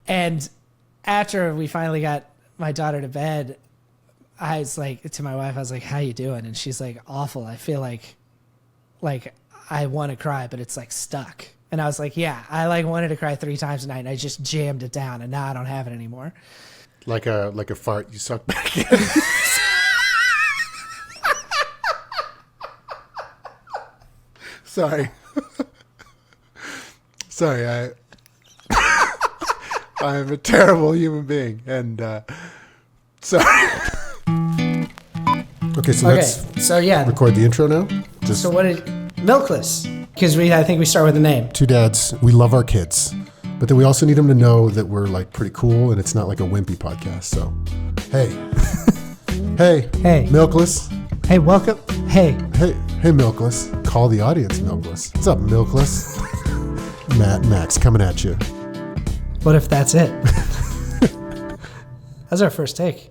And after we finally got my daughter to bed, I was like, to my wife, I was like, how you doing? And she's like, awful. I feel like I want to cry, but it's like stuck. And I was like, yeah, I like wanted to cry 3 times a night and I just jammed it down and now I don't have it anymore. Like a fart you suck back in. Sorry. Sorry, I'm a terrible human being, and sorry. Okay, so let's record the intro now. So what did Milkless? Because I think we start with the name. 2 dads. We love our kids, but then we also need them to know that we're like pretty cool, and it's not like a wimpy podcast. So, hey, hey, Milkless. Hey, welcome. Hey, Milkless. Call the audience, Milkless. What's up, Milkless? Max coming at you. What if that's it? That's our first take.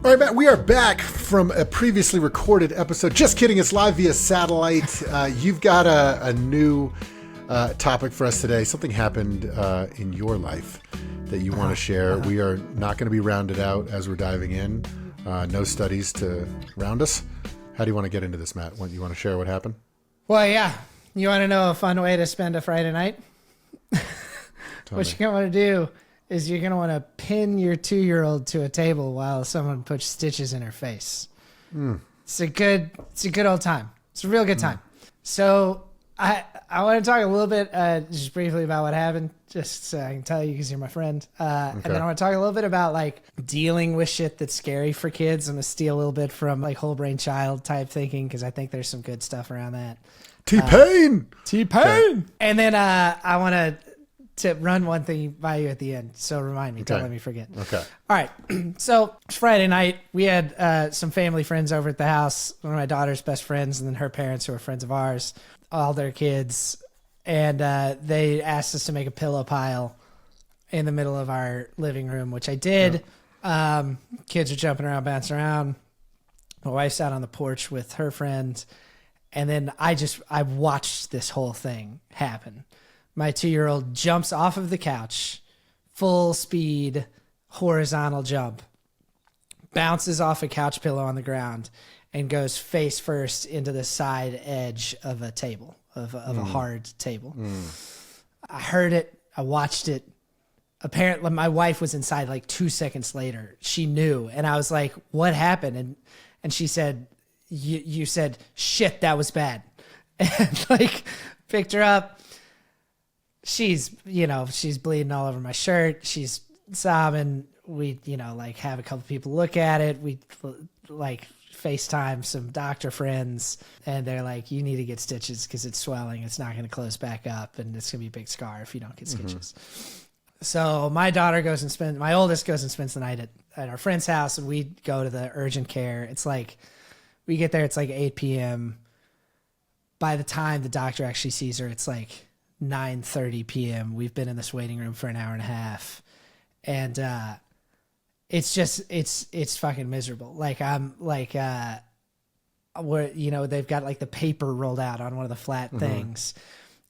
All right, Matt, we are back from a previously recorded episode. Just kidding, it's live via satellite. You've got a new topic for us today. Something happened in your life that you want to share. We are not going to be rounded out as we're diving in. No studies to round us. How do you want to get into this, Matt? You want to share what happened? Well, yeah. You want to know a fun way to spend a Friday night? What you're going to want to do is you're going to want to pin your 2-year-old to a table while someone puts stitches in her face. It's a good old time. It's a real good time. So I want to talk a little bit just briefly about what happened, just so I can tell you because you're my friend. And then I want to talk a little bit about like dealing with shit that's scary for kids. I'm going to steal a little bit from like whole brain child type thinking because I think there's some good stuff around that. T-Pain! Okay. And then I want to run one thing by you at the end. So remind me. Don't let me forget. Okay. All right. So Friday night, we had some family friends over at the house. One of my daughter's best friends and then her parents who are friends of ours. All their kids. And they asked us to make a pillow pile in the middle of our living room, which I did. Yeah. Kids are jumping around, bouncing around. My wife's out on the porch with her friend. And then I watched this whole thing happen. My 2-year-old jumps off of the couch, full speed, horizontal jump, bounces off a couch pillow on the ground, and goes face first into the side edge of a table, of a hard table. I heard it. I watched it. Apparently, my wife was inside like 2 seconds later. She knew. And I was like, what happened? And she said, you said, shit, that was bad. And like picked her up. She's bleeding all over my shirt. She's sobbing. We, like have a couple people look at it. We like FaceTime some doctor friends and they're like, you need to get stitches because it's swelling. It's not going to close back up. And it's going to be a big scar if you don't get stitches. So my oldest goes and spends the night at our friend's house and we go to the urgent care. It's like, we get there, it's like 8 p.m. By the time the doctor actually sees her, it's like 9:30 p.m. We've been in this waiting room for an hour and a half. And it's fucking miserable. Like I'm like they've got like the paper rolled out on one of the flat things.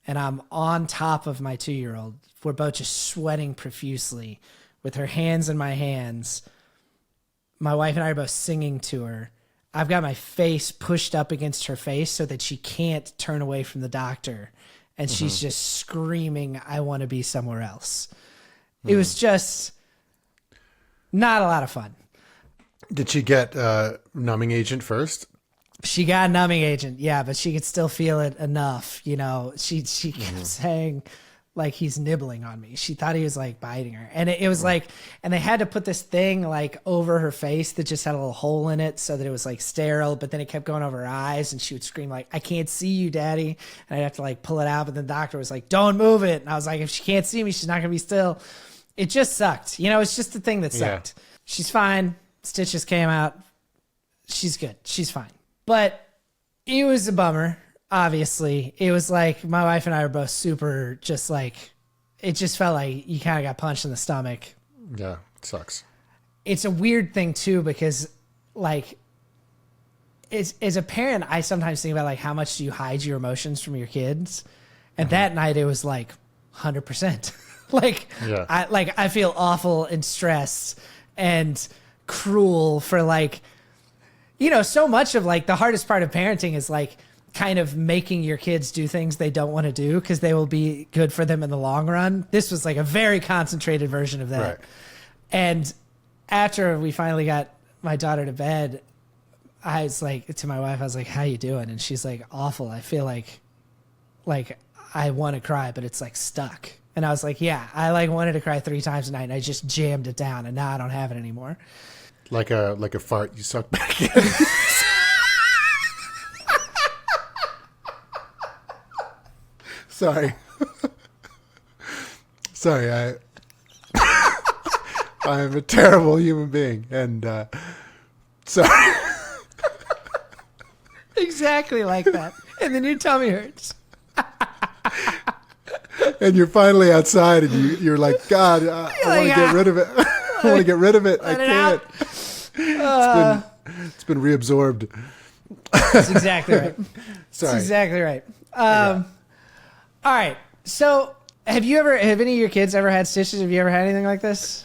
And I'm on top of my 2-year-old. We're both just sweating profusely with her hands in my hands. My wife and I are both singing to her. I've got my face pushed up against her face so that she can't turn away from the doctor. And she's just screaming, I want to be somewhere else. It was just not a lot of fun. Did she get numbing agent first? She got a numbing agent, yeah, but she could still feel it enough. She kept saying, like, he's nibbling on me. She thought he was, like, biting her. And it was like, and they had to put this thing, like, over her face that just had a little hole in it so that it was, like, sterile. But then it kept going over her eyes, and she would scream, like, I can't see you, Daddy. And I'd have to, like, pull it out. But then the doctor was like, don't move it. And I was like, if she can't see me, she's not going to be still. It just sucked. It's just the thing that sucked. Yeah. She's fine. Stitches came out. She's good. She's fine. But it was a bummer. Obviously, it was like my wife and I were both super just like, it just felt like you kind of got punched in the stomach. Yeah, it sucks. It's a weird thing too, because like as a parent, I sometimes think about like how much do you hide your emotions from your kids? And that night it was like 100%. I feel awful and stressed and cruel for like, so much of like the hardest part of parenting is like kind of making your kids do things they don't want to do because they will be good for them in the long run. This was like a very concentrated version of that. Right. And after we finally got my daughter to bed, I was like, to my wife, I was like, how you doing? And she's like, awful. I feel like I want to cry, but it's like stuck. And I was like, yeah, I like wanted to cry 3 times a night and I just jammed it down and now I don't have it anymore. Like a fart you suck back in. Sorry. Sorry, I'm a terrible human being, and sorry. Exactly like that. And then your tummy hurts. And you're finally outside, and you're like, God, I want to get rid of it. I want to get rid of it. I can't. It's been reabsorbed. That's exactly right. Sorry. That's exactly right. All right. So have any of your kids ever had stitches? Have you ever had anything like this?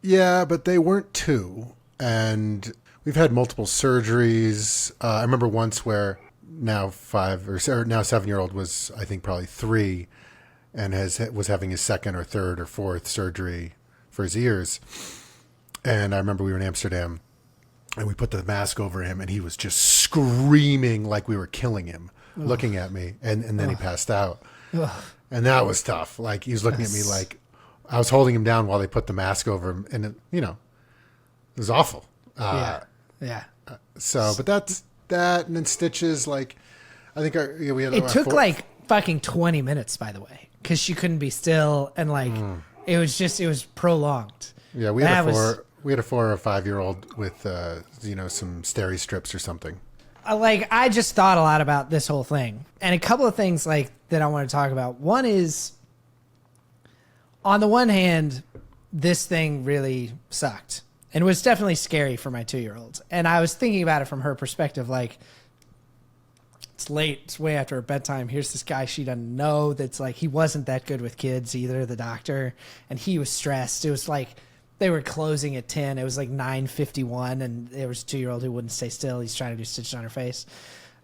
Yeah, but they weren't 2. And we've had multiple surgeries. I remember once where now 7-year-old was, I think, probably 3 and was having his 2nd or 3rd or 4th surgery for his ears. And I remember we were in Amsterdam and we put the mask over him and he was just screaming like we were killing him, looking at me. And then he passed out. And that was tough. Like he was looking at me like I was holding him down while they put the mask over him. And, it was awful. Yeah. But that's that. And then stitches, like I think we had. It took like fucking 20 minutes, by the way, because she couldn't be still. And like, it was prolonged. Yeah. We had a 4 or 5-year-old with, some steri strips or something. I just thought a lot about this whole thing, and a couple of things like that I want to talk about. One is, on the one hand, this thing really sucked and was definitely scary for my 2-year-old. And I was thinking about it from her perspective, like, it's late, it's way after her bedtime. Here's this guy she doesn't know that's like, he wasn't that good with kids either, the doctor, and he was stressed. It was like, they were closing at 10. It was like 9:51, and there was a 2-year-old who wouldn't stay still. He's trying to do stitches on her face.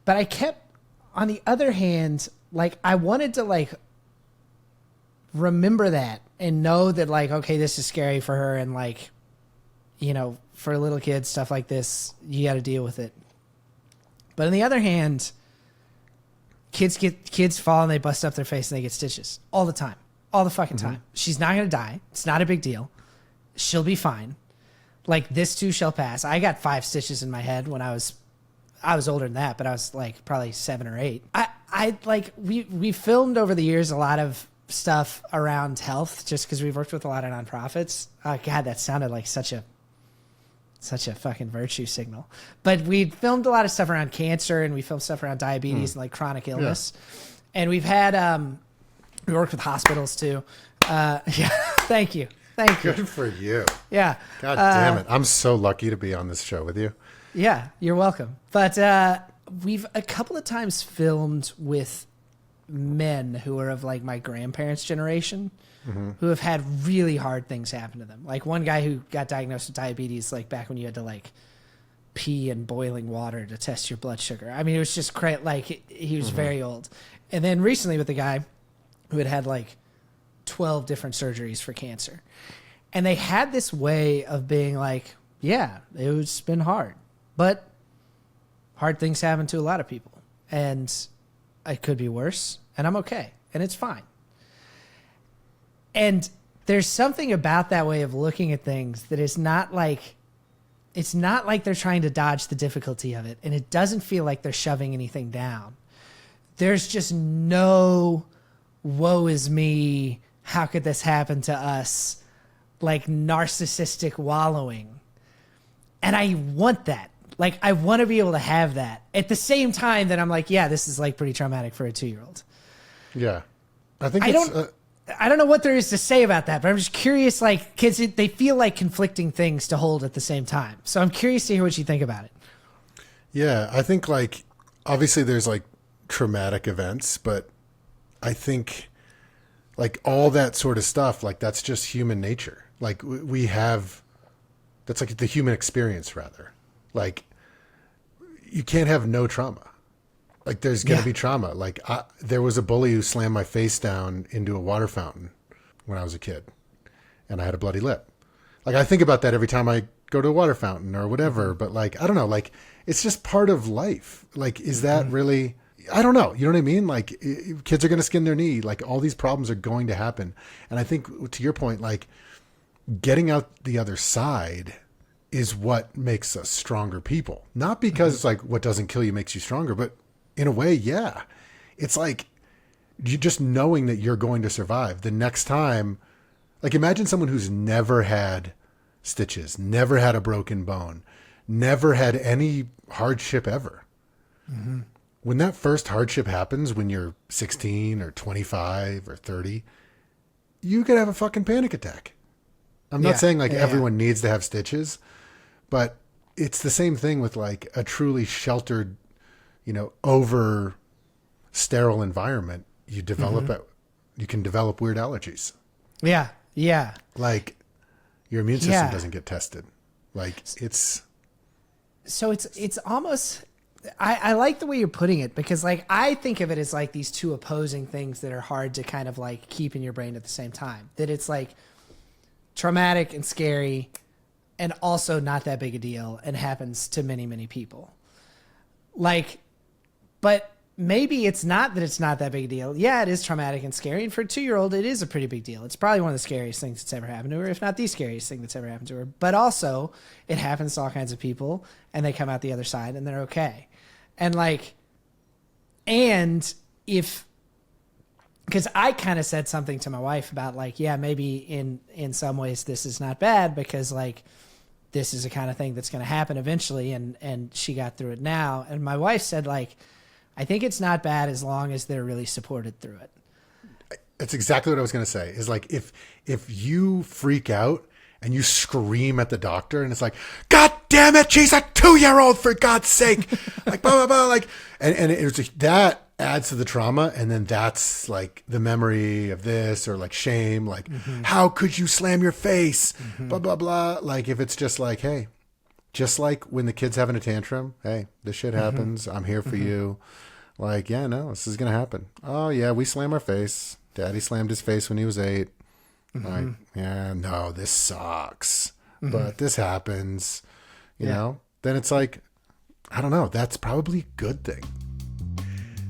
But I kept, on the other hand, like, I wanted to, like, remember that and know that, like, okay, this is scary for her, and, like, for little kids, stuff like this, you got to deal with it. But on the other hand, kids fall and they bust up their face and they get stitches all the time, all the fucking time. She's not going to die. It's not a big deal. She'll be fine. Like, this too shall pass. I got 5 stitches in my head when I was older than that, but I was like probably 7 or 8. We filmed over the years a lot of stuff around health just because we've worked with a lot of nonprofits. God, that sounded like such a fucking virtue signal. But we filmed a lot of stuff around cancer, and we filmed stuff around diabetes and like chronic illness. Yeah. And we've had, we worked with hospitals too. Thank you. Good for you. Yeah. God damn it. I'm so lucky to be on this show with you. Yeah, you're welcome. But we've a couple of times filmed with men who are of like my grandparents' generation, who have had really hard things happen to them. Like one guy who got diagnosed with diabetes, like back when you had to like pee in boiling water to test your blood sugar. I mean, it was just crazy. Like he was very old. And then recently with a guy who had like 12 different surgeries for cancer. And they had this way of being like, yeah, it's been hard, but hard things happen to a lot of people, and it could be worse, and I'm okay, and it's fine. And there's something about that way of looking at things that is not like, it's not like they're trying to dodge the difficulty of it, and it doesn't feel like they're shoving anything down. There's just no woe is me, how could this happen to us, like narcissistic wallowing. And I want that. Like, I want to be able to have that at the same time that I'm like, yeah, this is like pretty traumatic for a 2-year-old. Yeah. I think I don't know what there is to say about that, but I'm just curious, like, kids, they feel like conflicting things to hold at the same time. So I'm curious to hear what you think about it. Yeah. I think, like, obviously there's like traumatic events, but I think like all that sort of stuff, like that's just human nature. Like we have, that's like the human experience rather. Like you can't have no trauma. Like there's going to be trauma. Like there was a bully who slammed my face down into a water fountain when I was a kid and I had a bloody lip. Like I think about that every time I go to a water fountain or whatever, but like, I don't know, like it's just part of life. Like, is that really, I don't know. You know what I mean? Like kids are going to skin their knee. Like all these problems are going to happen. And I think to your point, like getting out the other side is what makes us stronger people. Not because it's like what doesn't kill you makes you stronger, but in a way, yeah. It's like you just knowing that you're going to survive the next time. Like imagine someone who's never had stitches, never had a broken bone, never had any hardship ever. Mm-hmm. When that first hardship happens when you're 16 or 25 or 30, you could have a fucking panic attack. I'm not saying like everyone needs to have stitches, but it's the same thing with like a truly sheltered, you know, over sterile environment. You develop you can develop weird allergies. Yeah. Yeah. Like your immune system doesn't get tested. Like it's almost, I like the way you're putting it because like, I think of it as like these two opposing things that are hard to kind of like keep in your brain at the same time. That it's like traumatic and scary and also not that big a deal and happens to many, many people. Like, but maybe it's not that it's not that big a deal. Yeah, it is traumatic and scary. And for a 2-year-old, it is a pretty big deal. It's probably one of the scariest things that's ever happened to her, if not the scariest thing that's ever happened to her. But also, it happens to all kinds of people, and they come out the other side, and they're okay. And like, and if, because I kind of said something to my wife about like, yeah, maybe in some ways this is not bad because like, this is the kind of thing that's going to happen eventually. And she got through it now. And my wife said like, I think it's not bad as long as they're really supported through it. That's exactly what I was going to say is like, if you freak out and you scream at the doctor and it's like, God damn it, she's a 2-year-old for God's sake. Like, blah, blah, blah. Like, and it was like, that adds to the trauma. And then that's like the memory of this or like shame, like, how could you slam your face? Blah, blah, blah. Like if it's just like, hey, just like when the kid's having a tantrum, hey, this shit happens. I'm here for you. Like, yeah, no, this is going to happen. Oh yeah, we slam our face. Daddy slammed his face when he was 8. Like, yeah, no, this sucks, but this happens, you know, then it's like, I don't know. That's probably a good thing.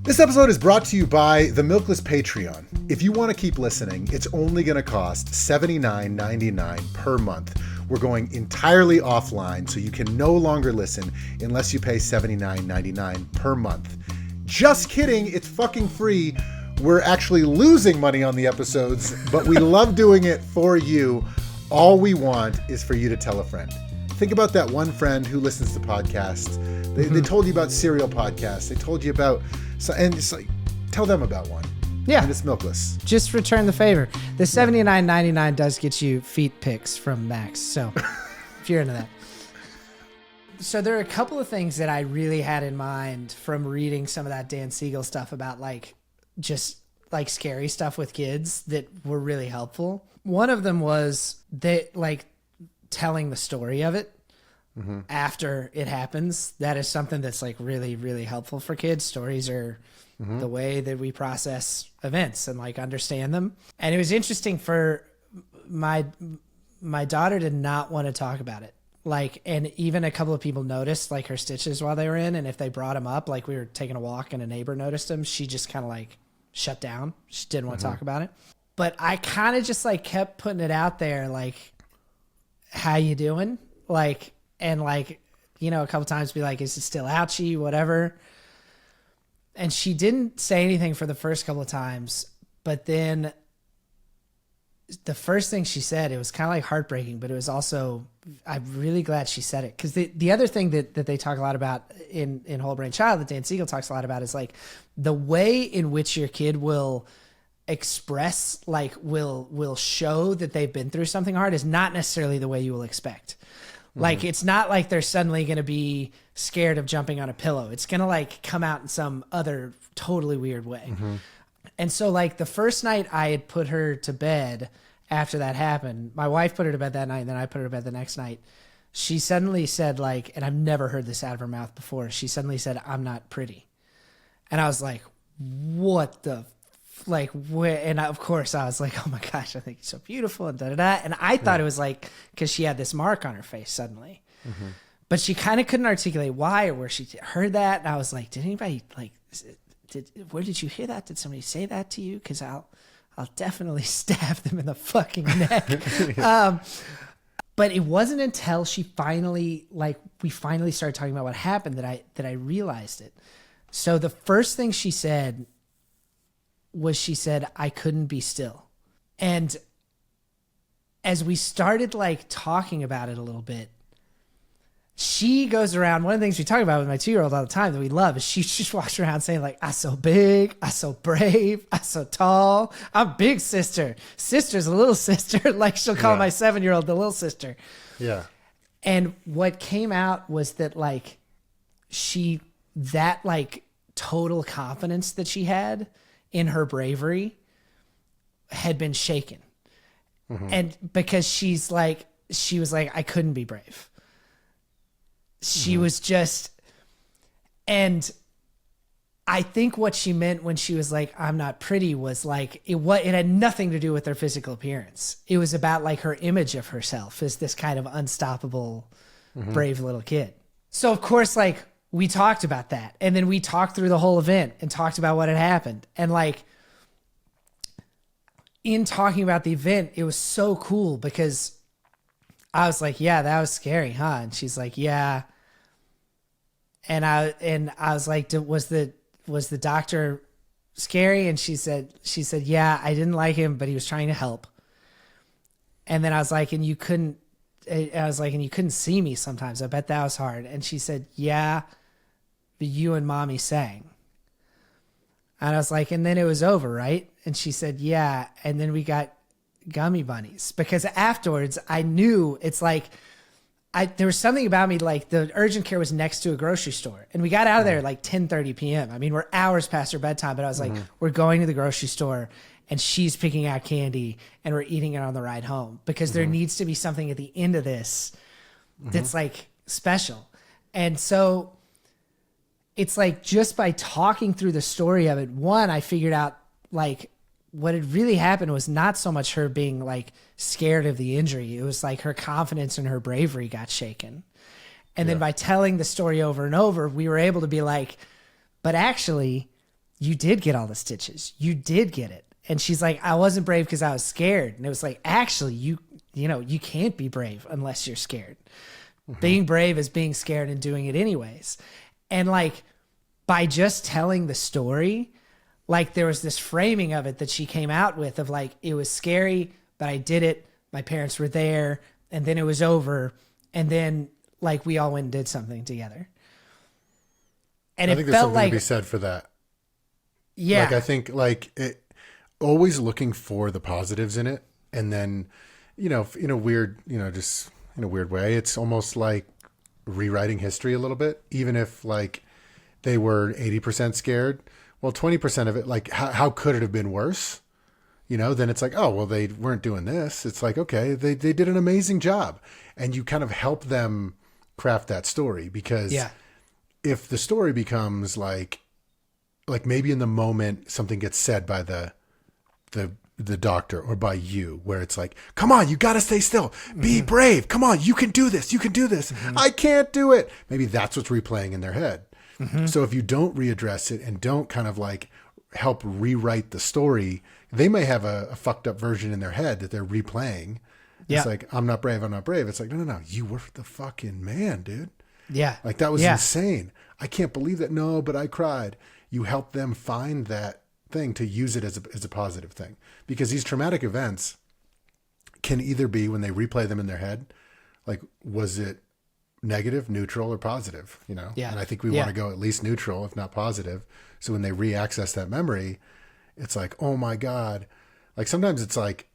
This episode is brought to you by the Milkless Patreon. If you want to keep listening, it's only going to cost $79.99 per month. We're going entirely offline, so you can no longer listen unless you pay $79.99 per month. Just kidding. It's fucking free. We're actually losing money on the episodes, but we love doing it for you. All we want is for you to tell a friend. Think about that one friend who listens to podcasts. They told you about serial podcasts. They told you about, and it's like, tell them about one. Yeah. And it's Milkless. Just return the favor. The $79.99 does get you feet pics from Max. So if you're into that. So there are a couple of things that I really had in mind from reading some of that Dan Siegel stuff about like, just like scary stuff with kids that were really helpful. One of them was that like telling the story of it after it happens. That is something that's like really, really helpful for kids. Stories are the way that we process events and like understand them. And it was interesting for my daughter did not want to talk about it. Like, and even a couple of people noticed like her stitches while they were in. And if they brought them up, like we were taking a walk and a neighbor noticed them, she just kind of like shut down. She didn't want to talk about it. But I kind of just like kept putting it out there. Like, how you doing? Like, and like, you know, a couple times be like, is it still ouchy? Whatever. And she didn't say anything for the first couple of times, but then the first thing she said, it was kind of like heartbreaking, but it was also, I'm really glad she said it. Cause the other thing that they talk a lot about in Whole Brain Child that Dan Siegel talks a lot about is like the way in which your kid will express, like will show that they've been through something hard is not necessarily the way you will expect. Like, it's not like they're suddenly going to be scared of jumping on a pillow. It's going to like come out in some other totally weird way. And so like the first night I had put her to bed after that happened, my wife put her to bed that night and then I put her to bed the next night. She suddenly said like, and I've never heard this out of her mouth before. She suddenly said, "I'm not pretty." And I was like, what the, like, where? And of course I was like, oh my gosh, I think you're so beautiful and da da da. And I thought it was like, cause she had this mark on her face suddenly, but she kind of couldn't articulate why or where she heard that. And I was like, did anybody like, where did you hear that? Did somebody say that to you? Cause I'll definitely stab them in the fucking neck. But it wasn't until she finally, like, we finally started talking about what happened that I realized it. So the first thing she said was she said, "I couldn't be still." And as we started like talking about it a little bit, she goes around. One of the things we talk about with my 2-year-old all the time that we love is she just walks around saying like, "I'm so big, I'm so brave, I'm so tall, I'm big sister. Sister's a little sister." Like she'll call my 7-year-old the little sister. Yeah. And what came out was that like that like total confidence that she had in her bravery had been shaken. And because she was like, "I couldn't be brave." She was just, and I think what she meant when she was like, "I'm not pretty," was like, it had nothing to do with her physical appearance. It was about like her image of herself as this kind of unstoppable, brave little kid. So of course, like we talked about that. And then we talked through the whole event and talked about what had happened. And like in talking about the event, it was so cool because I was like, "Yeah, that was scary, huh?" And she's like, "Yeah." And I was like, was the doctor scary? And she said, "Yeah, I didn't like him, but he was trying to help." And then I was like, and you couldn't see me sometimes. I bet that was hard. And she said, "Yeah, but you and mommy sang." And I was like, and then it was over, right? And she said, "Yeah." And then we got gummy bunnies because afterwards I knew it's like, there was something about me, like the urgent care was next to a grocery store and we got out of there at like 10:30 PM. I mean, we're hours past her bedtime, but I was like, we're going to the grocery store and she's picking out candy and we're eating it on the ride home because there needs to be something at the end of this that's like special. And so it's like, just by talking through the story of it, one, I figured out like what had really happened was not so much her being like scared of the injury. It was like her confidence and her bravery got shaken. And then by telling the story over and over, we were able to be like, but actually you did get all the stitches. You did get it. And she's like, "I wasn't brave because I was scared." And it was like, actually you can't be brave unless you're scared. Being brave is being scared and doing it anyways. And like, by just telling the story, like there was this framing of it that she came out with of like, it was scary, but I did it. My parents were there and then it was over. And then like we all went and did something together. And I it think there's felt something like to be said for that. Yeah. Like I think like it, always looking for the positives in it. And then, in a weird, just in a weird way, it's almost like rewriting history a little bit, even if like they were 80% scared. Well, 20% of it, like how could it have been worse? Then it's like, oh, well, they weren't doing this. It's like, okay, they did an amazing job. And you kind of help them craft that story because if the story becomes like maybe in the moment something gets said by the doctor or by you where it's like, "Come on, you got to stay still. Be brave. Come on, you can do this. You can do this. I can't do it." Maybe that's what's replaying in their head. So if you don't readdress it and don't kind of like help rewrite the story, they may have a fucked up version in their head that they're replaying. It's like, "I'm not brave. I'm not brave." It's like, no. You were the fucking man, dude. Yeah. Like that was insane. I can't believe that. No, but I cried. You help them find that thing to use it as a positive thing, because these traumatic events can either be, when they replay them in their head, like, was it negative, neutral, or positive, And I think we want to go at least neutral, if not positive. So when they re-access that memory, it's like, oh my God. Like sometimes it's like,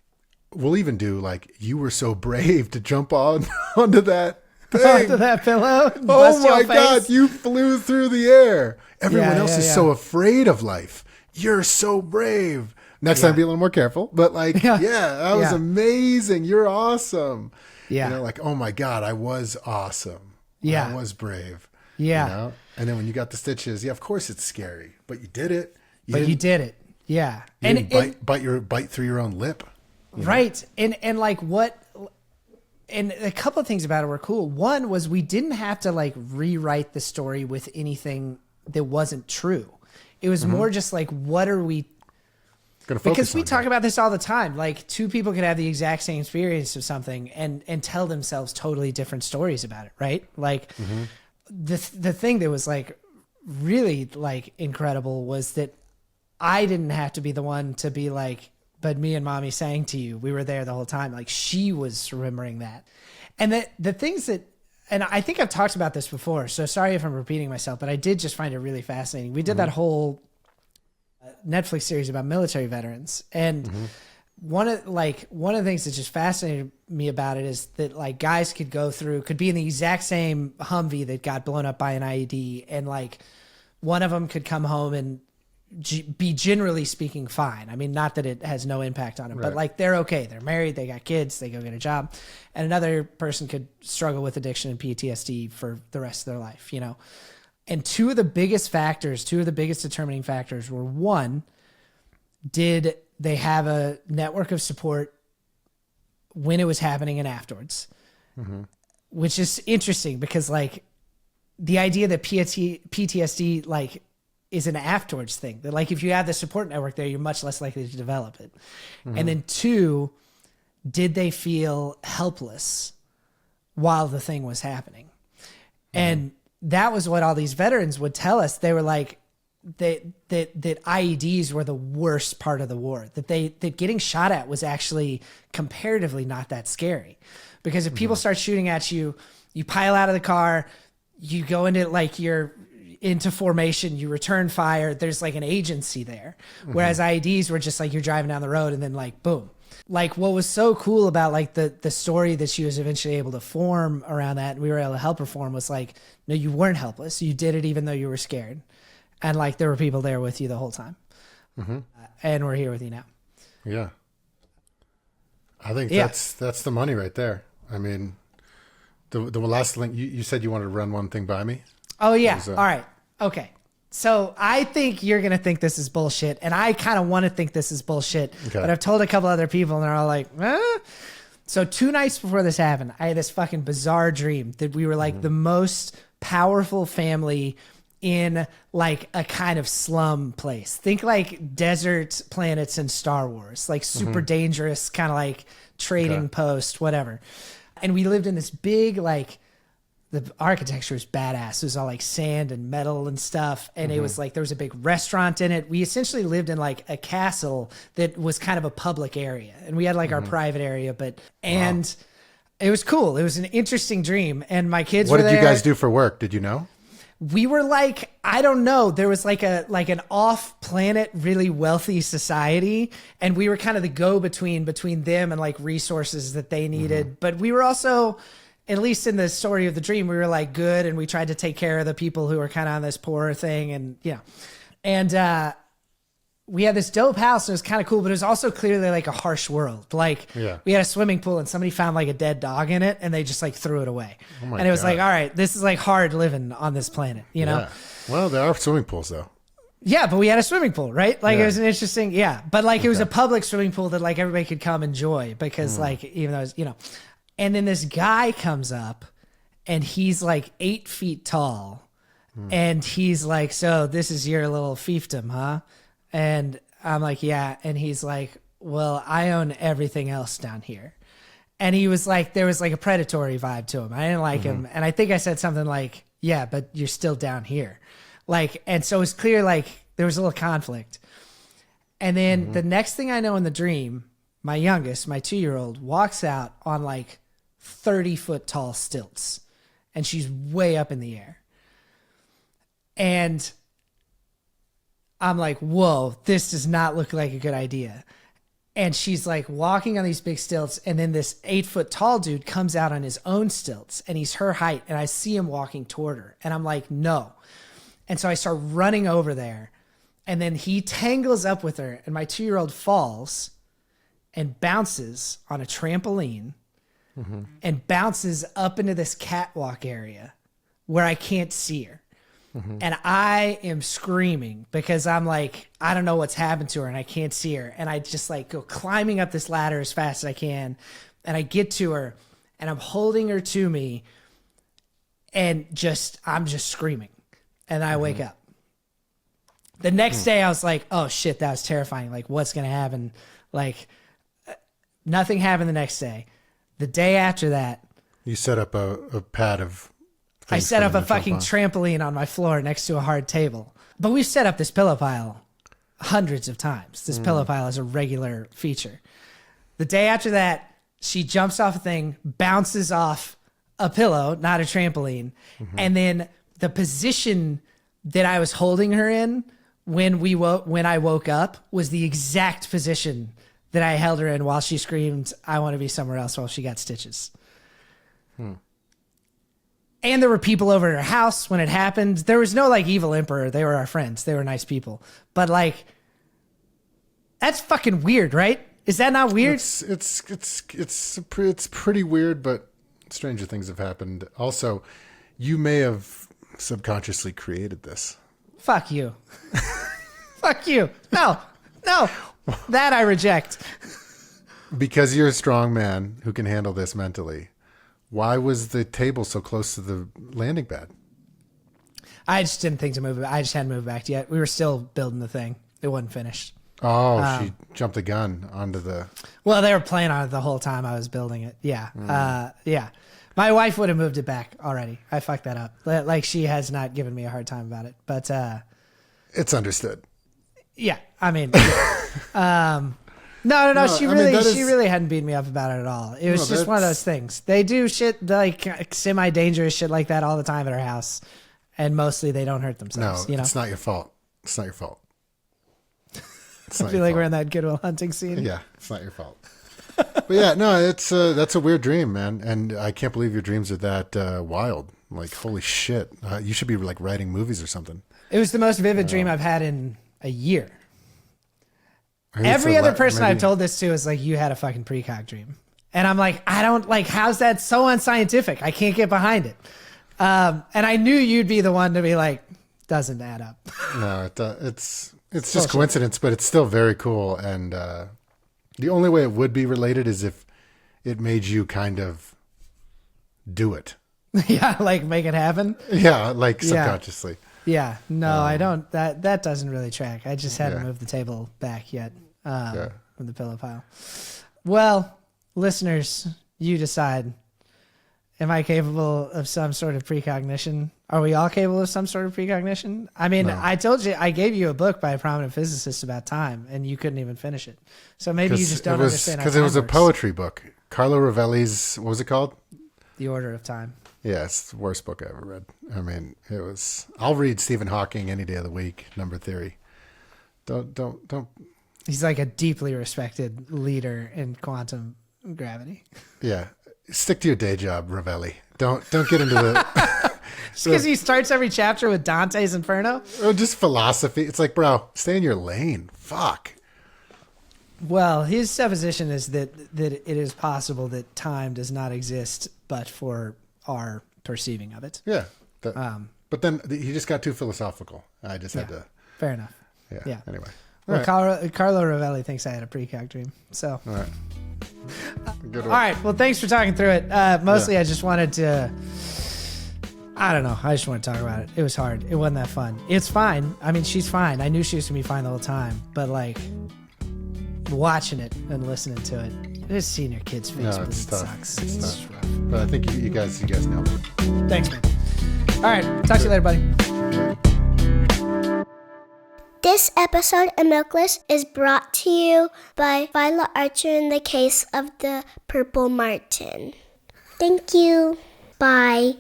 we'll even do like, "You were so brave to jump onto that thing. Onto that pillow. Oh my God, you flew through the air. Everyone else is so afraid of life you're so brave. Next time, be a little more careful. But like, that was amazing. You're awesome. Yeah. You know, like, oh my God, I was awesome. Yeah. I was brave. Yeah. You know? And then when you got the stitches, of course it's scary, but you did it. You did it. Yeah. You didn't bite through your own lip. Right. And like and a couple of things about it were cool. One was we didn't have to like rewrite the story with anything that wasn't true. It was more just like, what are we gonna focus because we on talk about this all the time. Like two people could have the exact same experience of something and tell themselves totally different stories about it, right? Like the thing that was like really like incredible was that I didn't have to be the one to be like, but me and mommy sang to you. We were there the whole time. Like she was remembering that. And the things that, and I think I've talked about this before, so sorry if I'm repeating myself, but I did just find it really fascinating. We did that whole Netflix series about military veterans. And one of the things that just fascinated me about it is that like guys could be in the exact same Humvee that got blown up by an IED. And like one of them could come home and be generally speaking fine. I mean, not that it has no impact on them, but like they're okay. They're married, they got kids, they go get a job. And another person could struggle with addiction and PTSD for the rest of their life, you know? And two of the biggest determining factors were, one, did they have a network of support when it was happening and afterwards? Which is interesting because like the idea that PTSD like is an afterwards thing, that like if you have the support network there, you're much less likely to develop it. And then two, did they feel helpless while the thing was happening? And that was what all these veterans would tell us. They were like, that IEDs were the worst part of the war, that getting shot at was actually comparatively not that scary, because if people start shooting at you, you pile out of the car, you go into like into formation, you return fire. There's like an agency there. Whereas IEDs were just like, you're driving down the road and then like, boom. Like what was so cool about like the story that she was eventually able to form around that, and we were able to help her form, was like, no, you weren't helpless. You did it even though you were scared. And like, there were people there with you the whole time. And we're here with you now. Yeah. I think that's the money right there. I mean, the last link, you said you wanted to run one thing by me. Oh yeah. All right. Okay. So I think you're going to think this is bullshit, and I kind of want to think this is bullshit, but I've told a couple other people and they're all like, eh? So 2 nights before this happened, I had this fucking bizarre dream that we were like the most powerful family in like a kind of slum place. Think like desert planets in Star Wars, like super dangerous, kind of like trading post, whatever. And we lived in this big, like, the architecture is badass. It was all like sand and metal and stuff. And it was like, there was a big restaurant in it. We essentially lived in like a castle that was kind of a public area. And we had like our private area, and it was cool. It was an interesting dream. And my kids were there. What did you guys do for work? Did you know? We were like, I don't know. There was like an off planet, really wealthy society. And we were kind of the go-between between them and like resources that they needed. But we were also, at least in the story of the dream, we were like good, and we tried to take care of the people who were kind of on this poorer thing. And we had this dope house, and it was kind of cool, but it was also clearly like a harsh world. Like we had a swimming pool, and somebody found like a dead dog in it, and they just like threw it away. And it was like, all right, this is like hard living on this planet, you know? Well, there are swimming pools though. Yeah, but we had a swimming pool, right? Like it was an interesting, but like it was a public swimming pool that like everybody could come enjoy, because like, even though it was, you know. And then this guy comes up, and he's like 8 feet tall. And he's like, so this is your little fiefdom, huh? And I'm like, yeah. And he's like, well, I own everything else down here. And he was like, there was like a predatory vibe to him. I didn't like him. And I think I said something like, yeah, but you're still down here. Like, and so it's clear, like there was a little conflict. And then the next thing I know in the dream, my youngest, my 2-year-old, walks out on like 30-foot tall stilts, and she's way up in the air. And I'm like, whoa, this does not look like a good idea. And she's like walking on these big stilts, and then this 8-foot tall dude comes out on his own stilts, and he's her height, and I see him walking toward her, and I'm like, no. And so I start running over there, And then he tangles up with her, and my 2-year-old falls and bounces on a trampoline and bounces up into this catwalk area where I can't see her. And I am screaming because I'm like, I don't know what's happened to her and I can't see her. And I just like go climbing up this ladder as fast as I can. And I get to her and I'm holding her to me and I'm just screaming. And I wake up. The next day I was like, oh shit, that was terrifying. Like, what's going to happen? Like, nothing happened the next day. The day after that, You set up a pad of I things set for up them a to jump fucking on. trampoline on my floor next to a hard table. But we've set up this pillow pile hundreds of times. This pillow pile is a regular feature. The day after that, she jumps off a thing, bounces off a pillow, not a trampoline. And then the position that I was holding her in when I woke up was the exact position that I held her in while she screamed, I want to be somewhere else, while she got stitches. And there were people over at her house when it happened. There was no like evil emperor. They were our friends. They were nice people. But like, that's fucking weird, right? Is that not weird? It's pretty weird, but stranger things have happened. Also, you may have subconsciously created this. Fuck you. Fuck you. No. That I reject. Because you're a strong man who can handle this mentally. Why was the table so close to the landing pad? I just didn't think to move it. I just hadn't moved back yet. We were still building the thing. It wasn't finished. Oh, she jumped the gun onto the... Well, they were playing on it the whole time I was building it. Yeah. Yeah. My wife would have moved it back already. I fucked that up. Like, she has not given me a hard time about it. But It's understood. yeah, I mean... No. She really hadn't beat me up about it at all. It was just one of those things. They do shit like semi-dangerous shit like that all the time at our house, and mostly they don't hurt themselves. No, you know? it's not your fault. It's not your fault. I feel like we're in that Good Will Hunting scene. Yeah, it's not your fault. But yeah, no, that's a weird dream, man, and I can't believe your dreams are that wild. Like, holy shit, you should be like writing movies or something. It was the most vivid dream I've had in a year. Every other person I've told this to is like, you had a fucking precog dream. And I'm like, I don't like, how's that so unscientific? I can't get behind it. And I knew you'd be the one to be like, doesn't add up. No, it's just coincidence, but it's still very cool. And the only way it would be related is if it made you kind of do it. Yeah, like make it happen. Yeah, like subconsciously. Yeah, no, I don't. That doesn't really track. I just hadn't moved the table back yet from the pillow pile. Well, listeners, you decide. Am I capable of some sort of precognition? Are we all capable of some sort of precognition? I mean, no. I told you, I gave you a book by a prominent physicist about time, and you couldn't even finish it. So maybe you just don't understand how time because it was a works. poetry book. Carlo Rovelli's, what was it called? The Order of Time. Yeah, it's the worst book I ever read. I mean, it was. I'll read Stephen Hawking any day of the week. Number theory. Don't. He's like a deeply respected leader in quantum gravity. Yeah, stick to your day job, Rovelli. Don't get into the. Just because he starts every chapter with Dante's Inferno. Or just philosophy. It's like, bro, stay in your lane. Fuck. Well, his supposition is that it is possible that time does not exist, but for our perceiving of it. Yeah. But then he just got too philosophical. I just had to. Fair enough. Yeah. Anyway. Well, right. Carlo Rovelli thinks I had a precog dream. So. All right. Good one. All right. Well, thanks for talking through it. Mostly, I just wanted to. I don't know. I just want to talk about it. It was hard. It wasn't that fun. It's fine. I mean, she's fine. I knew she was going to be fine the whole time. But, like, watching it and listening to it, just seeing your kid's face it's tough. sucks. It's tough. But I think you guys nailed it. Thanks, man. All right. Talk to you later, buddy. This episode of Milkless is brought to you by Viola Archer in the case of the Purple Martin. Thank you. Bye.